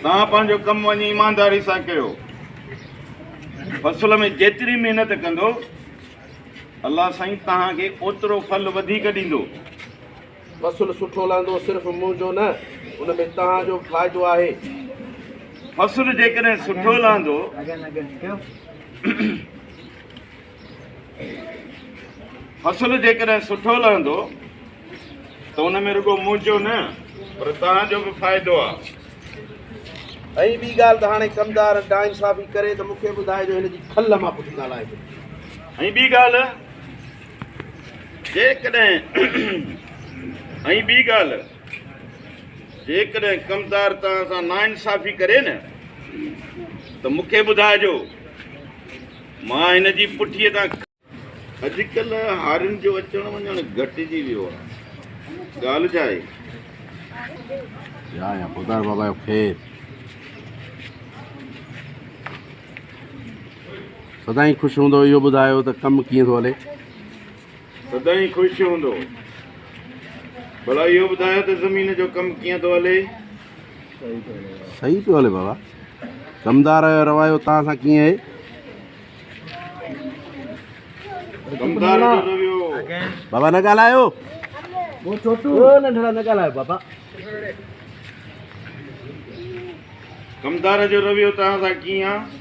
तव्हां पंहिंजो कमु वञी ईमानदारी सां कयो। फ़सुल में जेतिरी महिनत कंदो अल्लाह साईं तव्हांखे ओतिरो फल वधीक ॾींदो। फ़सुलु सुठो लहंदो सिर्फ़ु मुंहिंजो न, उन में तव्हांजो फ़ाइदो आहे। फ़सुलु जेकॾहिं सुठो लहंदो फ़सुलु जेकॾहिं सुठो लहंदो त उन में रुॻो मुंहिंजो न पर तव्हांजो बि फ़ाइदो आहे। ऐं ॿी ॻाल्हि त हाणे कमदार नाइंसाफ़ी करे त मूंखे ॿुधाइजो हिन जी खल मां पुठी ॻाल्हाए। ऐं ॿी ॻाल्हि जेकॾहिं कमदार तव्हां सां नाइंसाफ़ी करे न त मूंखे ॿुधाइजो, मां हिन जी पुठीअ तां। अॼुकल्ह हारियुनि जो अचणु वञणु घटिजी वियो आहे। ॻाल्हि छा आहे? या ॿुधायो बाबा जो ख़ैरु। सदाईं ख़ुशि हूंदो, इहो ॿुधायो त कमु कीअं थो हले? सदाईं ख़ुशि हूंदो। भला इहो ॿुधायो त ज़मीन जो कमु कीअं थो हले? सही पियो हले बाबा। कमदार जो रवैयो तव्हां सां कीअं आहे? कमदार जो रवैयो बाबा न ॻाल्हायो, नंढड़ा न ॻाल्हायो बाबा। कमदार जो रवैयो तव्हां सां कीअं आहे?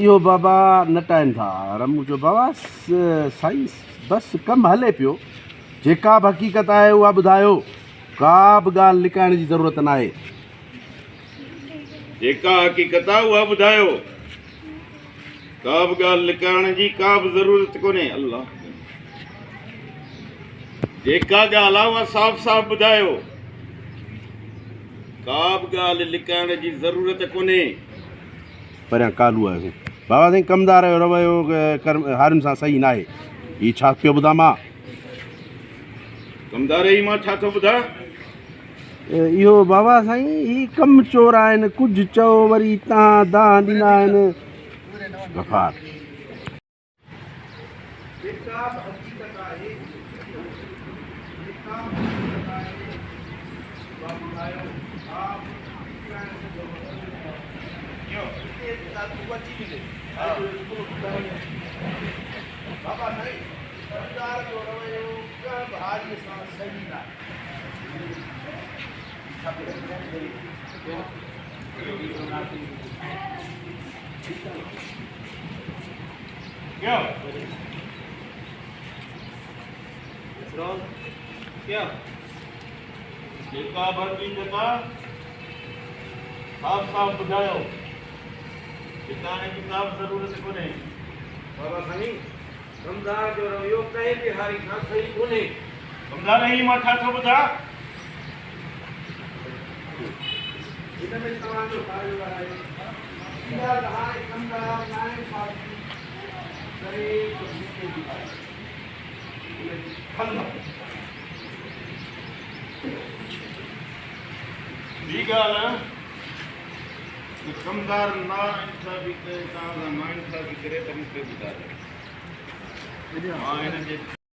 इहो बाबा न टाइम था रमू जो बाबा। साईं बसि कमु हले पियो। जेका बि हक़ीक़त आहे उहा ॿुधायो, का बि ॻाल्हि लिकाइण जी ज़रूरत न आहे। जेका हक़ीक़त आहे उहा ॿुधायो, का बि ॻाल्हि लिकाइण जी का बि ज़रूरत कोन्हे। अल्लाह, जेका ॻाल्हि आहे उहा साफ़ साफ़ ॿुधायो, का बि ॻाल्हि लिकाइण जी ज़रूरत कोन्हे। परियां कालू आहे बाबा। साईं कमदार जो रवैयो हारियुनि सां सही न आहे। हीअ छा पियो ॿुधां मां? कमदार ई मां छा थो ॿुधां? इहो बाबा साईं ही कमु चोर आहिनि। कुझु चओ वरी तव्हां दाह ॾींदा आहिनि। गफ़ार बाबा साईं कमदार जो रवैयो हारी सां सही न आहे। क्या जेका भरती जता साफ़ साफ़ ॿुधायो, लिकाइण जी का बि ज़रूरत कोन्हे। बाबा साईं कमदार जो रवैयो कंहिं बि हारी सां सही कोन्हे। कमदार ई मां छा थो ॿुधां? हिन में तव्हांजो फ़ाइदो आहे। हाणे कमदार नाइंसाफ़ी करे त मूंखे ॿुधायो। ॿी ॻाल्हि कमदार नाइंसाफ़ी करे, तव्हां सां नाइंसाफ़ी करे त मूंखे ॿुधायो। मां हिन जे